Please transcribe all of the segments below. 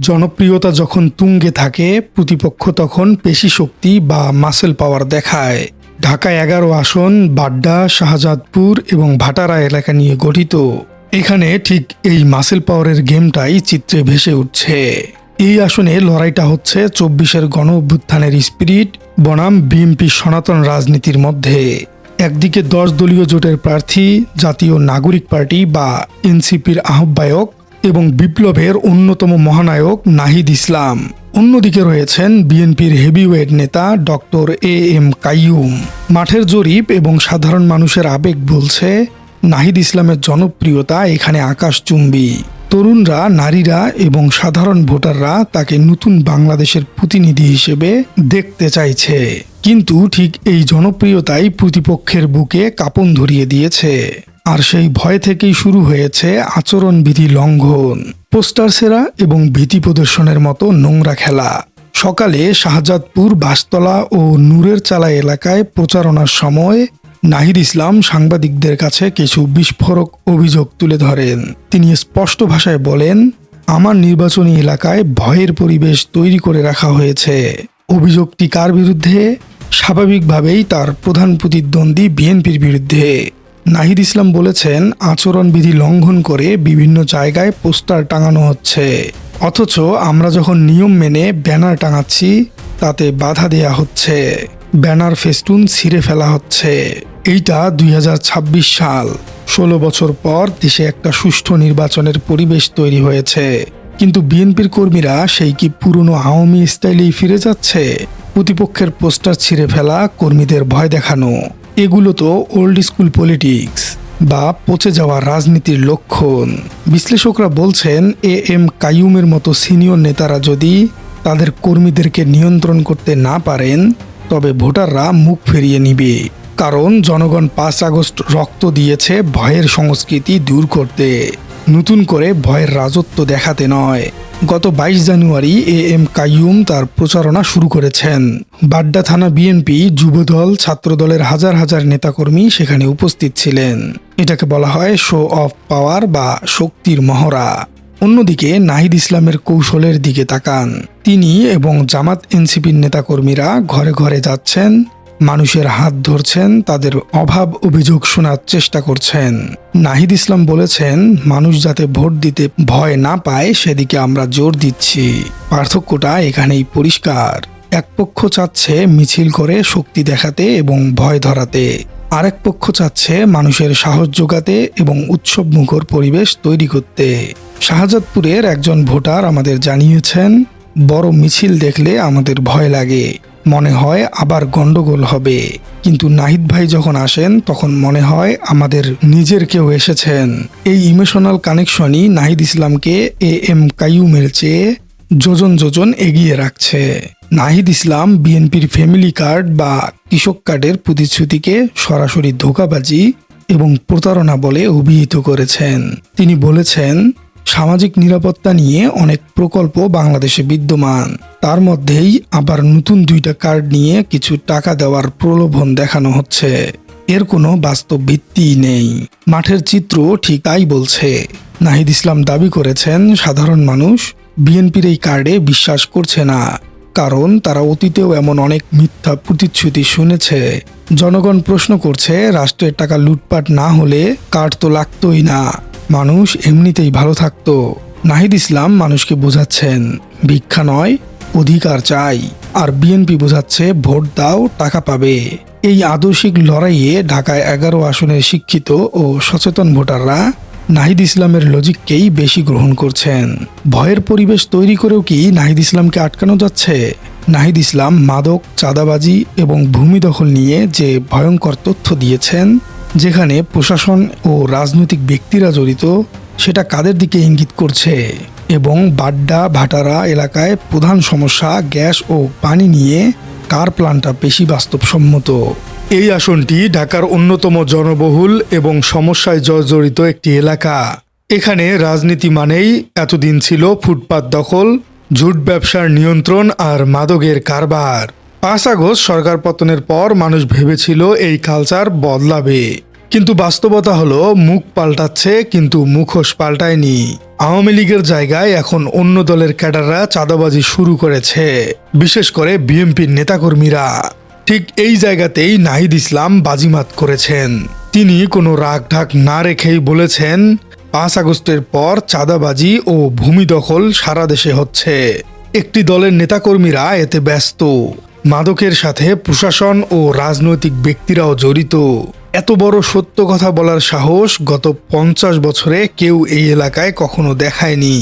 জনপ্রিয়তা যখন তুঙ্গে থাকে, প্রতিপক্ষ তখন পেশি শক্তি বা মাসেল পাওয়ার দেখায়। ঢাকা 11 আসন বাড্ডা, শাহজাদপুর এবং ভাটারা এলাকা নিয়ে গঠিত। এখানে ঠিক এই মাসেল পাওয়ারের গেমটাই চিত্রে ভেসে উঠছে। এই আসনে লড়াইটা হচ্ছে 24-এর গণ অভ্যুত্থানের স্পিরিট বনাম বিএনপি সনাতন রাজনীতির মধ্যে। একদিকে 10 দলীয় জোটের প্রার্থী জাতীয় নাগরিক পার্টি বা এনসিপির আহ্বায়ক এবং বিপ্লবের অন্যতম মহানায়ক নাহিদ ইসলাম, অন্যদিকে রয়েছেন বিএনপির হেভিওয়েট নেতা ডক্টর এম কাইয়ুম। মাঠের জরিপ এবং সাধারণ মানুষের আবেগ বলছে নাহিদ ইসলামের জনপ্রিয়তা এখানে আকাশচুম্বী। তরুণরা, নারীরা এবং সাধারণ ভোটাররা তাকে নতুন বাংলাদেশের প্রতিনিধি হিসেবে দেখতে চাইছে। কিন্তু ঠিক এই জনপ্রিয়তাই প্রতিপক্ষের বুকে কাঁপন ধরিয়ে দিয়েছে। আর সেই ভয় থেকেই শুরু হয়েছে আচরণবিধি লঙ্ঘন, পোস্টার ছেঁড়া এবং ভীতি প্রদর্শনের মতো নোংরা খেলা। সকালে শাহজাদপুর, বাসতলা ও নূরের চালা এলাকায় প্রচারণার সময় নাহিদ ইসলাম সাংবাদিকদের কাছে কিছু বিস্ফোরক অভিযোগ তুলে ধরেন। তিনি স্পষ্ট ভাষায় বলেন, আমার নির্বাচনী এলাকায় ভয়ের পরিবেশ তৈরি করে রাখা হয়েছে। অভিযোগটি কার বিরুদ্ধে? স্বাভাবিকভাবেই তার প্রধান প্রতিদ্বন্দ্বী বিএনপির বিরুদ্ধে। নাহিদ ইসলাম বলেছেন, আচরণবিধি লঙ্ঘন করে বিভিন্ন জায়গায় পোস্টার টাঙানো হচ্ছে, অথচ আমরা যখন নিয়ম মেনে ব্যানার টাঙাচ্ছি তাতে বাধা দেয়া হচ্ছে, ব্যানার ফেস্টুন ছিঁড়ে ফেলা হচ্ছে। এইটা 2026 সাল, 16 বছর পর দেশে একটা সুষ্ঠু নির্বাচনের পরিবেশ তৈরি হয়েছে, কিন্তু বিএনপির কর্মীরা সেই কি পুরনো আওয়ামী স্টাইলেই ফিরে যাচ্ছে? প্রতিপক্ষের পোস্টার ছিঁড়ে ফেলা, কর্মীদের ভয় দেখানো, এগুলো তো ওল্ড স্কুল পলিটিক্স বা পচে যাওয়া রাজনীতির লক্ষণ। বিশ্লেষকরা বলছেন, এম কাইয়ুমের মতো সিনিয়র নেতারা যদি তাদের কর্মীদেরকে নিয়ন্ত্রণ করতে না পারেন তবে ভোটাররা মুখ ফিরিয়ে নিবে। কারণ জনগণ 5 আগস্ট রক্ত দিয়েছে ভয়ের সংস্কৃতি দূর করতে, নতুন করে ভয়ের রাজত্ব দেখাতে নয়। গত 22 জানুয়ারি এম কাইয়ুম তার প্রচারণা শুরু করেছেন। বাড্ডা থানা বিএনপি, যুবদল, ছাত্রদলের হাজার হাজার নেতাকর্মী সেখানে উপস্থিত ছিলেন। এটাকে বলা হয় শো অফ পাওয়ার বা শক্তির মহড়া। অন্যদিকে নাহিদ ইসলামের কৌশলের দিকে তাকান। তিনি এবং জামাত এনসিপির নেতাকর্মীরা ঘরে ঘরে যাচ্ছেন, মানুষের হাত ধরছেন, তাদের অভাব অভিযোগ শোনার চেষ্টা করছেন। নাহিদ ইসলাম বলেছেন, মানুষ যাতে ভোট দিতে ভয় না পায় সেদিকে আমরা জোর দিচ্ছি। পার্থক্যটা এখানেই পরিষ্কার। এক পক্ষ চাচ্ছে মিছিল করে শক্তি দেখাতে এবং ভয় ধরাতে, আরেক পক্ষ চাচ্ছে মানুষের সাহস যোগাতে এবং উৎসবমুখর পরিবেশ তৈরি করতে। শাহজাদপুরের একজন ভোটার আমাদের জানিয়েছেন, বড় মিছিল দেখলে আমাদের ভয় লাগে, মনে হয় আবার গন্ডগোল হবে, কিন্তু নাহিদ ভাই যখন আসেন তখন মনে হয় আমাদের নিজের কেউ এসেছেন। এই ইমোশনাল কানেকশনই নাহিদ ইসলামকে এম কাইয়ুমের চেয়ে যোজন যোজন এগিয়ে রাখছে। নাহিদ ইসলাম বিএনপির ফ্যামিলি কার্ড বা কৃষক কার্ডের প্রতিশ্রুতিকে সরাসরি ধোঁকাবাজি এবং প্রতারণা বলে অভিহিত করেছেন। তিনি বলেছেন, সামাজিক নিরাপত্তা নিয়ে অনেক প্রকল্প বাংলাদেশে বিদ্যমান, তার মধ্যেই আবার নতুন 2টা কার্ড নিয়ে কিছু টাকা দেওয়ার প্রলোভন দেখানো হচ্ছে। এর কোনো বাস্তব ভিত্তি নেই। মাঠের চিত্র ঠিক তাই বলছে। নাহিদ ইসলাম দাবি করেছেন, সাধারণ মানুষ বিএনপির এই কার্ডে বিশ্বাস করছে না, কারণ তারা অতীতেও এমন অনেক মিথ্যা প্রতিশ্রুতি শুনেছে। জনগণ প্রশ্ন করছে, রাষ্ট্রের টাকা লুটপাট না হলে কার্ড তো লাগতোই না, মানুষ এমনিতেই ভালো থাকতো। নাহিদ ইসলাম মানুষকে বোঝাচ্ছেন, ভিক্ষা নয়, অধিকার চাই। আর বিএনপি বোঝাচ্ছে, ভোট দাও, টাকা পাবে। এই আদর্শিক লড়াইয়ে ঢাকায় 11 আসনের শিক্ষিত ও সচেতন ভোটাররা নাহিদ ইসলামের লজিককেই বেশি গ্রহণ করছেন। ভয়ের পরিবেশ তৈরি করেও কি নাহিদ ইসলামকে আটকানো যাচ্ছে? নাহিদ ইসলাম মাদক, চাঁদাবাজি এবং ভূমি দখল নিয়ে যে ভয়ঙ্কর তথ্য দিয়েছেন, যেখানে প্রশাসন ও রাজনৈতিক ব্যক্তিরা জড়িত, সেটা কাদের দিকে ইঙ্গিত করছে? এবং বাড্ডা, ভাটারা এলাকায় প্রধান সমস্যা গ্যাস ও পানি নিয়ে কার প্ল্যানটা বেশি বাস্তবসম্মত? এই আসনটি ঢাকার অন্যতম জনবহুল এবং সমস্যায় জর্জরিত একটি এলাকা। এখানে রাজনীতি মানেই এতদিন ছিল ফুটপাত দখল, ঝুট ব্যবসার নিয়ন্ত্রণ আর মাদকের কারবার। 5 আগস্ট সরকার পতনের পর মানুষ ভেবেছিল এই কালচার বদলাবে, কিন্তু বাস্তবতা হলো মুখ পাল্টাচ্ছে কিন্তু মুখোশ পাল্টায়নি। আওয়ামী লীগের জায়গায় এখন অন্য দলের ক্যাডাররা চাঁদাবাজি শুরু করেছে, বিশেষ করে বিএনপির নেতাকর্মীরা। ঠিক এই জায়গাতেই নাহিদ ইসলাম বাজিমাত করেছেন। তিনি কোনো রাগ ঢাক না রেখেই বলেছেন 5 আগস্টের পর চাঁদাবাজি ও ভূমি দখল সারা দেশে হচ্ছে। একটি দলের নেতাকর্মীরা এতে ব্যস্ত, মাদকের সাথে প্রশাসন ও রাজনৈতিক ব্যক্তিরাও জড়িত। এত বড় সত্য কথা বলার সাহস গত 50 বছরে কেউ এই এলাকায় কখনো দেখায়নি।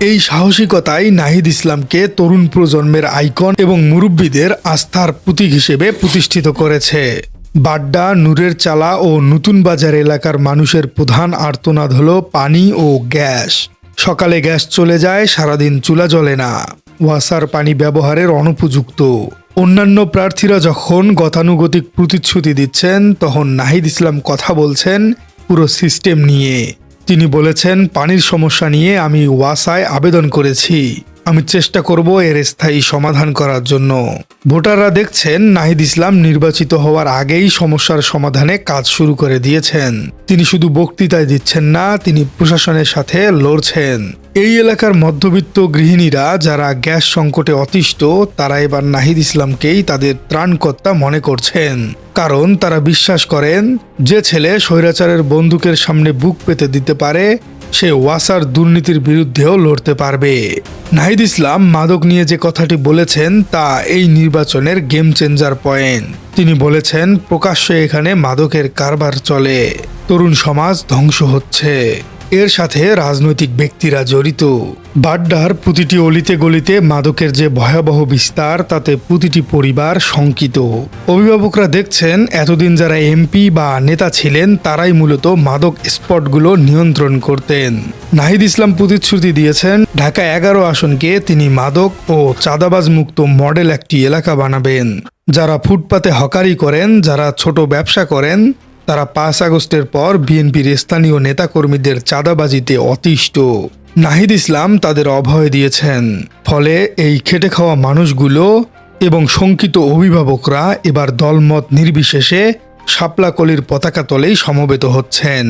এই সাহসিকতাই নাহিদ ইসলামকে তরুণ প্রজন্মের আইকন এবং মুরব্বীদের আস্থার প্রতীক হিসেবে প্রতিষ্ঠিত করেছে। বাড্ডা, নূরের চালা ও নতুন বাজার এলাকার মানুষের প্রধান আর্তনাদ হলো পানি ও গ্যাস। সকালে গ্যাস চলে যায়, সারাদিন চুলা জ্বলে না, ওয়াসার পানি ব্যবহারের অনুপযুক্ত। অন্যান্য প্রার্থীরা যখন গতানুগতিক প্রতিশ্রুতি দিচ্ছেন, তখন নাহিদ ইসলাম কথা বলছেন পুরো সিস্টেম নিয়ে। তিনি বলেছেন, পানির সমস্যা নিয়ে আমি ওয়াসায় আবেদন করেছি, আমি চেষ্টা করব এর স্থায়ী সমাধান করার জন্য। ভোটাররা দেখছেন নাহিদ ইসলাম নির্বাচিত হওয়ার আগেই সমস্যার সমাধানে কাজ শুরু করে দিয়েছেন। তিনি শুধু বক্তৃতায় দিচ্ছেন না, তিনি প্রশাসনের সাথে লড়ছেন। এই এলাকার মধ্যবিত্ত গৃহিণীরা যারা গ্যাস সংকটে অতিষ্ঠ, তারা এবার নাহিদ ইসলামকেই তাদের ত্রাণকর্তা মনে করছেন। কারণ তারা বিশ্বাস করেন যে ছেলে স্বৈরাচারের বন্দুকের সামনে বুক পেতে দিতে পারে, সে ওয়াসার দুর্নীতির বিরুদ্ধেও লড়তে পারবে। নাহিদ ইসলাম মাদক নিয়ে যে কথাটি বলেছেন তা এই নির্বাচনের গেম চেঞ্জার পয়েন্ট। তিনি বলেছেন, প্রকাশ্যে এখানে মাদকের কারবার চলে, তরুণ সমাজ ধ্বংস হচ্ছে, এর সাথে রাজনৈতিক ব্যক্তিরা জড়িত। বাড্ডার প্রতিটি অলিতে গলিতে মাদকের যে ভয়াবহ বিস্তার, তাতে প্রতিটি পরিবার শঙ্কিত। অভিভাবকরা দেখছেন এতদিন যারা এমপি বা নেতা ছিলেন তারাই মূলত মাদক স্পটগুলো নিয়ন্ত্রণ করতেন। নাহিদ ইসলাম প্রতিশ্রুতি দিয়েছেন ঢাকা 11 আসনকে তিনি মাদক ও চাঁদাবাজ মুক্ত মডেল একটি এলাকা বানাবেন। যারা ফুটপাতে হকারি করেন, যারা ছোট ব্যবসা করেন, তারা 5 আগস্টের পর বিএনপির স্থানীয় নেতাকর্মীদের চাঁদাবাজিতে অতিষ্ঠ। নাহিদ ইসলাম তাদের অভয় দিয়েছেন। ফলে এই খেটে খাওয়া মানুষগুলো এবং শঙ্কিত অভিভাবকরা এবার দলমত নির্বিশেষে শাপলাকলির পতাকা তলেই সমবেত হচ্ছেন।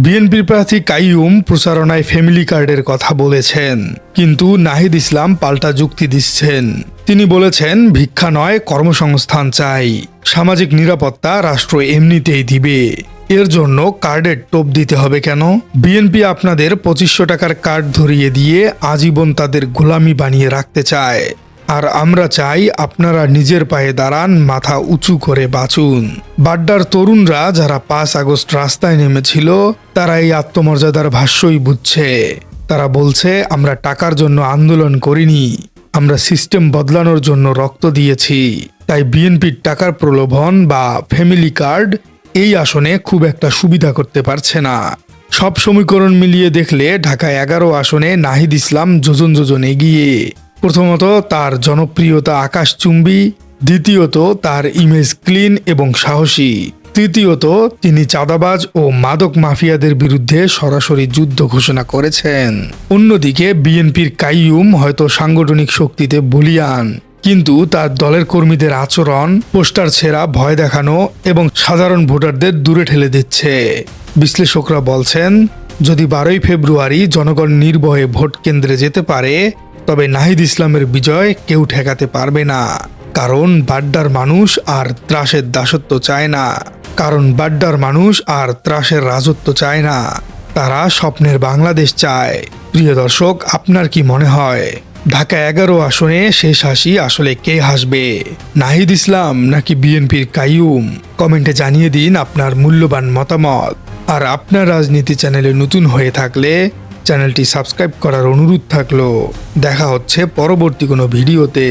বিএনপির প্রার্থী কাইয়ুম প্রচারণায় ফ্যামিলি কার্ডের কথা বলেছেন, কিন্তু নাহিদ ইসলাম পাল্টা যুক্তি দিচ্ছেন। তিনি বলেছেন, ভিক্ষা নয়, কর্মসংস্থান চাই, সামাজিক নিরাপত্তা রাষ্ট্র এমনিতেই দিবে, এর জন্য কার্ডের টোপ দিতে হবে কেন? বিএনপি আপনাদের 2500 টাকার কার্ড ধরিয়ে দিয়ে আজীবন তাদের গোলামি বানিয়ে রাখতে চায়। আর আমরা চাই আপনারা নিজের পায়ে দাঁড়ান, মাথা উঁচু করে বাঁচুন। বাড্ডার তরুণরা যারা 5 আগস্ট রাস্তায় নেমেছিল, তারা এই আত্মমর্যাদার ভাষ্যই বুঝছে। তারা বলছে, আমরা টাকার জন্য আন্দোলন করিনি, আমরা সিস্টেম বদলানোর জন্য রক্ত দিয়েছি। তাই বিএনপির টাকার প্রলোভন বা ফ্যামিলি কার্ড এই আসনে খুব একটা সুবিধা করতে পারছে না। সব সমীকরণ মিলিয়ে দেখলে ঢাকা 11 আসনে নাহিদ ইসলাম যোজন যোজন এগিয়ে। প্রথমত, তার জনপ্রিয়তা আকাশচুম্বী। দ্বিতীয়ত, তার ইমেজ ক্লিন এবং সাহসী। তৃতীয়ত, তিনি চাঁদাবাজ ও মাদক মাফিয়াদের বিরুদ্ধে সরাসরি যুদ্ধ ঘোষণা করেছেন। অন্যদিকে বিএনপির কাইয়ুম হয়তো সাংগঠনিক শক্তিতে বলীয়ান, কিন্তু তার দলের কর্মীদের আচরণ, পোস্টার ছেঁড়া, ভয় দেখানো এবং সাধারণ ভোটারদের দূরে ঠেলে দিচ্ছে। বিশ্লেষকরা বলছেন, যদি 12ই ফেব্রুয়ারি জনগণ নির্ভয়ে ভোট কেন্দ্রে যেতে পারে, তবে নাহিদ ইসলামের বিজয় কেউ ঠেকাতে পারবে না। কারণ বাড্ডার মানুষ আর ত্রাসের দাসত্ব চায় না, কারণ বাড্ডার মানুষ আর ত্রাসের রাজত্ব চায় না, তারা স্বপ্নের বাংলাদেশ চায়। প্রিয় দর্শক, আপনার কি মনে হয় ঢাকা 11 আসনে শেষ হাসি আসলে কে হাসবে, নাহিদ ইসলাম নাকি বিএনপির কাইয়ুম? কমেন্টে জানিয়ে দিন আপনার মূল্যবান মতামত। আর আপনার রাজনীতি চ্যানেলে নতুন হয়ে থাকলে চ্যানেলটি সাবস্ক্রাইব করার অনুরোধ থাকলো। দেখা হচ্ছে পরবর্তী কোনো ভিডিওতে।